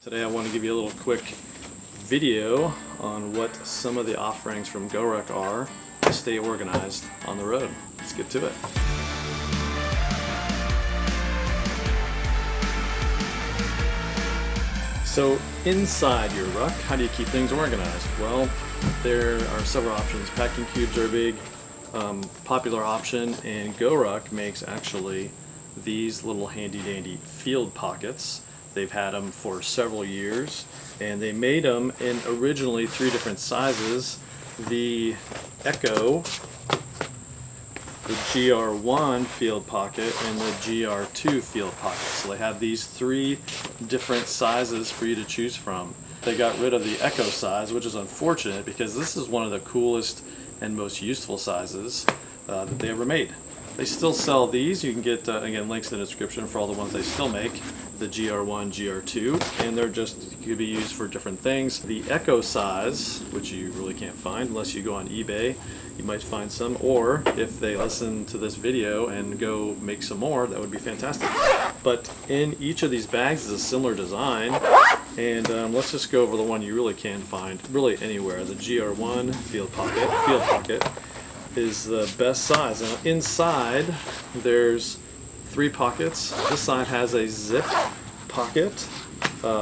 Today I want to give you a little quick video on what some of the offerings from GORUCK are to stay organized on the road. Let's get to it. So inside your ruck, how do you keep things organized? Well, there are several options. Packing cubes are a big popular option, and GORUCK makes actually these little handy dandy field pockets. They've had them for several years, and they made them in originally 3 different sizes: the Echo, the GR1 field pocket, and the GR2 field pocket. So they have these 3 different sizes for you to choose from. They got rid of the Echo size, which is unfortunate because this is one of the coolest and most useful sizes that they ever made. They still sell these. You can get, again, links in the description for all the ones they still make, the GR1, GR2, and they're just, could be used for different things. The Echo size, which you really can't find unless you go on eBay, you might find some, or if they listen to this video and go make some more, that would be fantastic. But in each of these bags is a similar design, and let's just go over the one you really can find, really anywhere. The GR1 field pocket is the best size. Now inside there's 3 pockets. This side has a zip pocket,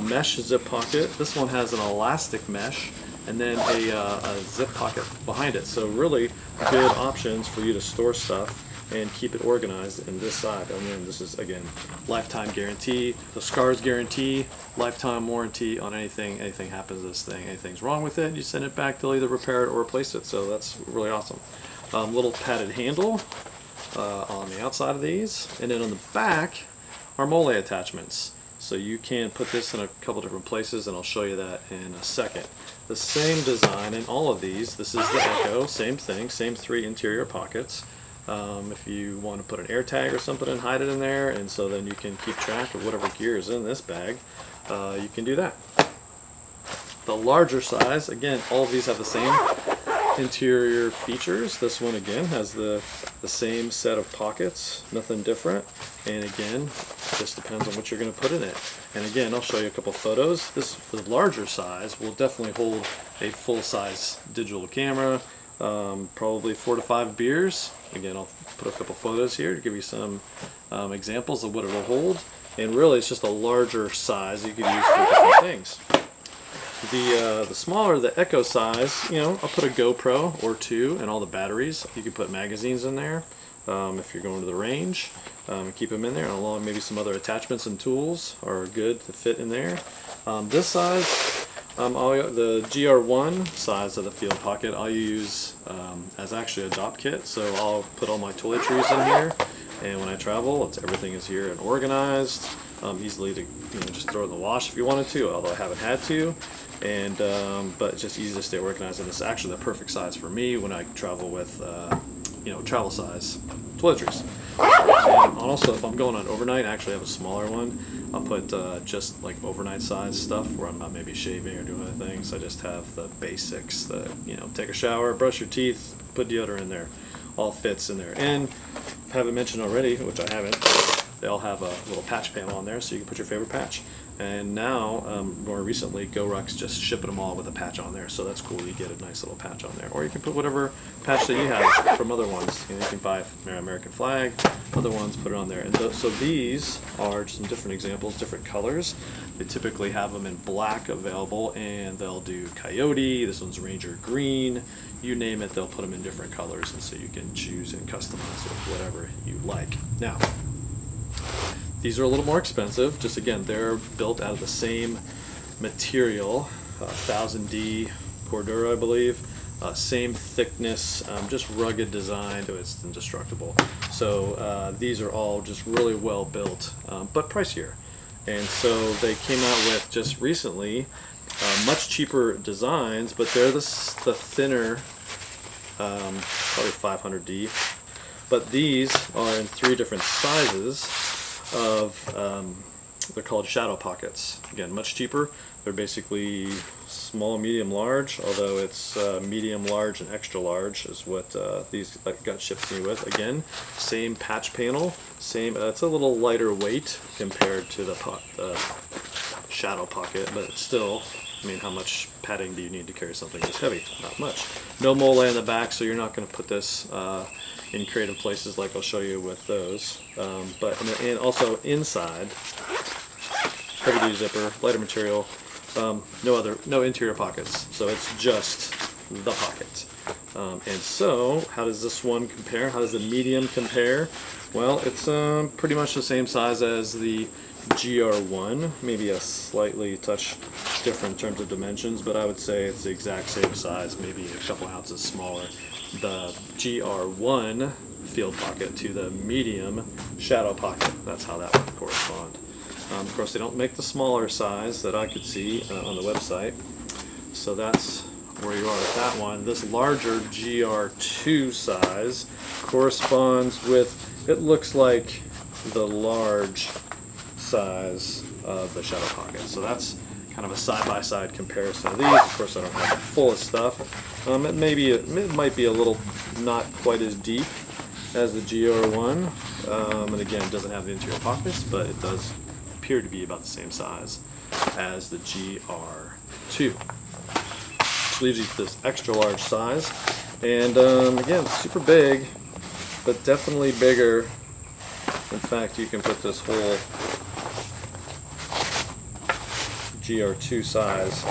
mesh zip pocket. This one has an elastic mesh, and then a zip pocket behind it. So really good options for you to store stuff and keep it organized in this side. I mean, this is, again, lifetime guarantee. The scars guarantee, lifetime warranty on anything. Anything happens to this thing, anything's wrong with it, you send it back, they'll either repair it or replace it. So that's really awesome. Little padded handle on the outside of these, and then on the back are mole attachments. So you can put this in a couple different places, and I'll show you that in a second. The same design in all of these. This is the Echo, same thing, same 3 interior pockets. If you want to put an air tag or something and hide it in there, and so then you can keep track of whatever gear is in this bag, you can do that. The larger size, again, all of these have the same interior features. This one again has the same set of pockets, nothing different, and again, just depends on what you're going to put in it. And again, I'll show you a couple photos. The larger size will definitely hold a full-size digital camera, probably 4 to 5 beers. Again, I'll put a couple photos here to give you some examples of what it will hold, and really it's just a larger size you can use for different things. The smaller the Echo size, you know, I'll put a GoPro or 2 and all the batteries. You can put magazines in there if you're going to the range, keep them in there, and along maybe some other attachments and tools are good to fit in there. This size, the GR1 size of the field pocket, I'll use as actually a drop kit. So I'll put all my toiletries in here, and when I travel, everything is here and organized. Easily to just throw it in the wash if you wanted to, although I haven't had to, and but it's just easy to stay organized, and it's actually the perfect size for me when I travel with travel size toiletries. And also, if I'm going on overnight, I actually have a smaller one. I'll put just like overnight size stuff where I'm not maybe shaving or doing other things. I just have the basics, take a shower, brush your teeth, put deodorant in there, all fits in there. And if I haven't mentioned already, which I haven't, they all have a little patch panel on there, so you can put your favorite patch. And now, more recently, GORUCK's just shipping them all with a patch on there, so that's cool. You get a nice little patch on there. Or you can put whatever patch that you have from other ones. You can buy an American flag, other ones, put it on there. And so these are some different examples, different colors. They typically have them in black available, and they'll do coyote, this one's ranger green, you name it, they'll put them in different colors, and so you can choose and customize with whatever you like. Now, these are a little more expensive. Just again, they're built out of the same material, 1000D Cordura, I believe. Same thickness, just rugged design, so it's indestructible. So these are all just really well built, but pricier. And so they came out with just recently much cheaper designs, but they're the thinner, probably 500D. But these are in 3 different sizes of they're called shadow pockets. Again, much cheaper. They're basically small, medium, large, although it's medium, large, and extra large is what these got shipped to me with. Again, same patch panel, same. It's a little lighter weight compared to the shadow pocket, but it's still, I mean, how much padding do you need to carry something this heavy? Not much. No mole in the back, so you're not going to put this in creative places like I'll show you with those. But and also inside, heavy duty zipper, lighter material, no interior pockets, so it's just the pocket. And so, how does this one compare? How does the medium compare? Well, it's pretty much the same size as the GR1, maybe a slightly touch different in terms of dimensions, but I would say it's the exact same size, maybe a couple ounces smaller. The GR1 field pocket to the medium shadow pocket, that's how that would correspond. Of course, they don't make the smaller size that I could see on the website, so that's where you are with that one. This larger GR2 size corresponds with, it looks like the large size of the shadow pocket. So that's kind of a side-by-side comparison of these. Of course, I don't have the fullest stuff. It might be a little not quite as deep as the GR1, and again, it doesn't have the interior pockets, but it does appear to be about the same size as the GR2, which leaves you this extra large size. And again, super big, but definitely bigger. In fact, you can put this whole GR2 size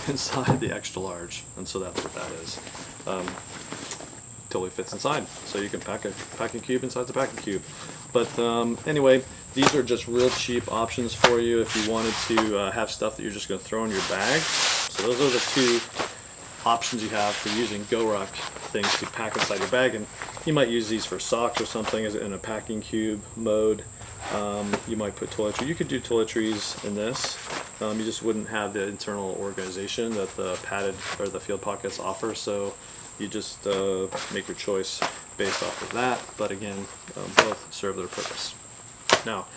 inside the extra large, and so that's what that is. Totally fits inside, so you can pack a packing cube inside the packing cube. But anyway, these are just real cheap options for you if you wanted to have stuff that you're just going to throw in your bag. So those are the two options you have for using GORUCK things to pack inside your bag, and you might use these for socks or something as in a packing cube mode. You might put toiletries. You could do toiletries in this. You just wouldn't have the internal organization that the padded or the field pockets offer. So you just make your choice based off of that. But again, both serve their purpose. Now,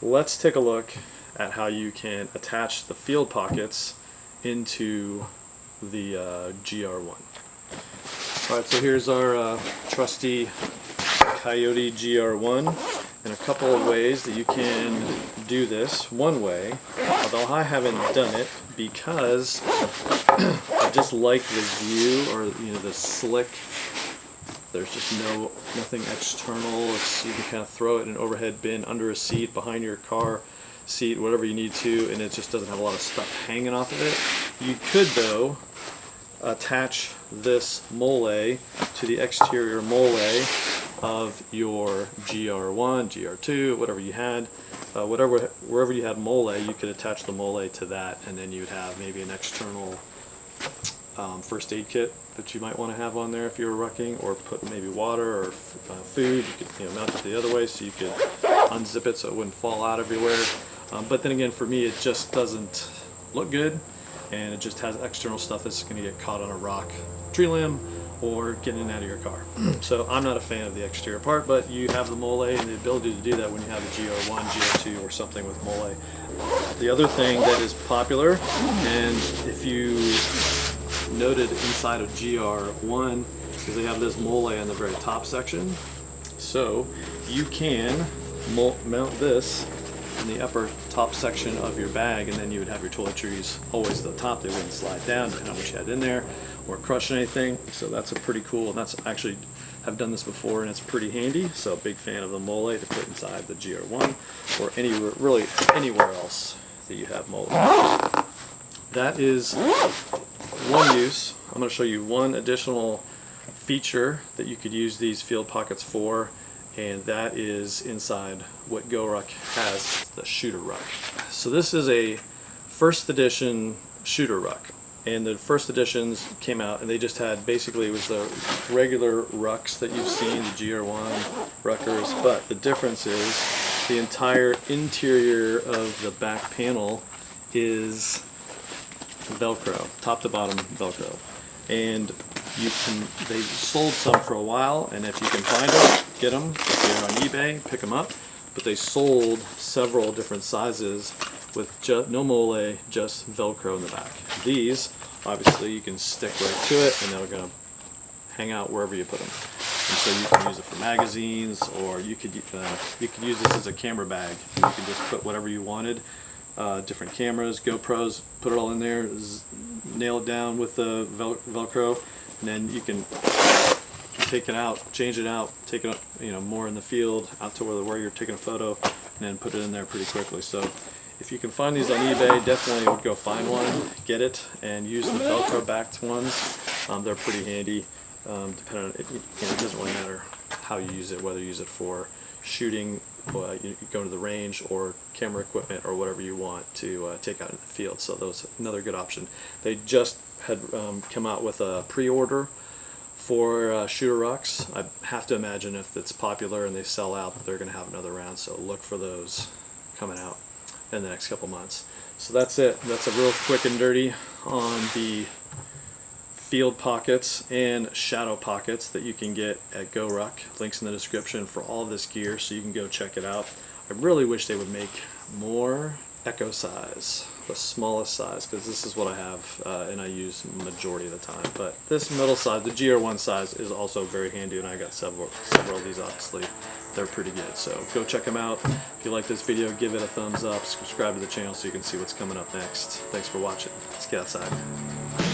let's take a look at how you can attach the field pockets into the GR1. Alright, so here's our trusty Coyote GR1, and a couple of ways that you can do this. One way, although I haven't done it because I just like the view, or the slick. There's just nothing external. You can kind of throw it in an overhead bin under a seat, behind your car seat, whatever you need to, and it just doesn't have a lot of stuff hanging off of it. You could, though, attach this mole to the exterior mole of your GR1, GR2, whatever you had, wherever you had mole, you could attach the mole to that, and then you'd have maybe an external first aid kit that you might want to have on there if you were rucking, or put maybe water or food. You could mount it the other way so you could unzip it so it wouldn't fall out everywhere. But then again, for me, it just doesn't look good, and it just has external stuff that's going to get caught on a rock, tree limb, or getting in and out of your car. So I'm not a fan of the exterior part, but you have the mole and the ability to do that when you have a GR1, GR2, or something with mole. The other thing that is popular, and if you noted inside of GR1, is they have this mole on the very top section. So you can mount this in the upper top section of your bag, and then you would have your toiletries always at the top. They wouldn't slide down depending on what you had in there or crush anything. So that's a pretty cool, and that's actually, I've done this before and it's pretty handy. So big fan of the mole to put inside the GR1 or really anywhere else that you have mole. That is one use. I'm going to show you one additional feature that you could use these field pockets for, and that is inside what GORUCK has, the shooter ruck. So this is a first edition shooter ruck, and the first editions came out and they just had, basically it was the regular rucks that you've seen, the GR1 ruckers, but the difference is the entire interior of the back panel is Velcro, top to bottom Velcro. And they sold some for a while, and if you can find them, get them. If you're on eBay, pick them up. But they sold several different sizes with no mole, just Velcro in the back. These, obviously, you can stick right to it, and they're going to hang out wherever you put them. And so you can use it for magazines, or you could use this as a camera bag. You can just put whatever you wanted, different cameras, GoPros, put it all in there, nail it down with the Velcro, and then you can take it out, change it out, take it, more in the field, out to where you're taking a photo, and then put it in there pretty quickly. So if you can find these on eBay, definitely would go find one, get it, and use the Velcro backed ones. They're pretty handy. Depending on it doesn't really matter how you use it, whether you use it for shooting, you go to the range, or camera equipment, or whatever you want to take out in the field. So those another good option. They just had come out with a pre-order for shooter rucks. I have to imagine if it's popular and they sell out, that they're going to have another round. So look for those coming out in the next couple months. So that's it. That's a real quick and dirty on the field pockets and shadow pockets that you can get at GORUCK. Links in the description for all this gear, so you can go check it out. I really wish they would make more Echo size, the smallest size, because this is what I have and I use majority of the time. But this middle size, the GR1 size, is also very handy, and I got several of these. Obviously, they're pretty good. So go check them out. If you like this video, give it a thumbs up, subscribe to the channel so you can see what's coming up next. Thanks for watching. Let's get outside.